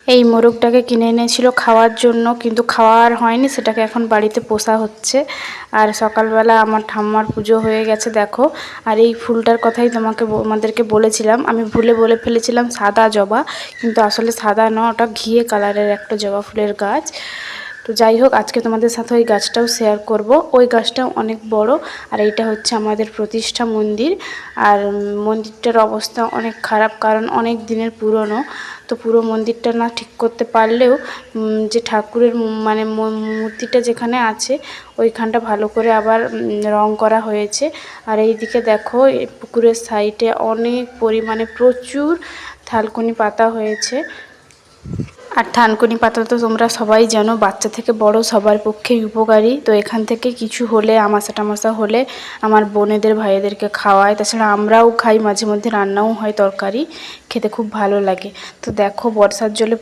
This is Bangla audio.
এই মোরগটাকে কিনে এনেছিল খাওয়ার জন্য, কিন্তু খাওয়া আর হয়নি, সেটাকে এখন বাড়িতে পোষা হচ্ছে। আর সকালবেলা আমার ঠাম্মার পুজো হয়ে গেছে দেখো। আর এই ফুলটার কথাই আমাদেরকে বলেছিলাম, আমি ভুলে বলে ফেলেছিলাম সাদা জবা, কিন্তু আসলে সাদা নয়, ওটা ঘিয়ে কালারের একটা জবা ফুলের গাছ। তো যাই হোক, আজকে তোমাদের সাথে ওই গাছটাও শেয়ার করব। ওই গাছটাও অনেক বড়। আর এইটা হচ্ছে আমাদের প্রতিষ্ঠা মন্দির। আর মন্দিরটার অবস্থা অনেক খারাপ, কারণ অনেক দিনের পুরনো। তো পুরো মন্দিরটা না ঠিক করতে পারলেও যে ঠাকুরের মানে মূর্তিটা যেখানে আছে ওইখানটা ভালো করে আবার রং করা হয়েছে। আর এইদিকে দেখো, এই পুকুরের সাইডে অনেক পরিমাণে প্রচুর থালকুনি পাতা হয়েছে। আর থানকুনি পাতা তো তোমরা সবাই জানো, বাচ্চা থেকে বড় সবার পক্ষেই উপকারী। তো এখান থেকে কিছু হলে, আমাশা টামাশা হলে আমার বোনেদের ভাইদেরকে খাওয়ায়। তাছাড়া আমরাও খাই, মাঝে মধ্যে রান্নাও হয় তরকারি, খেতে খুব ভালো লাগে। তো দেখো, বর্ষার জলে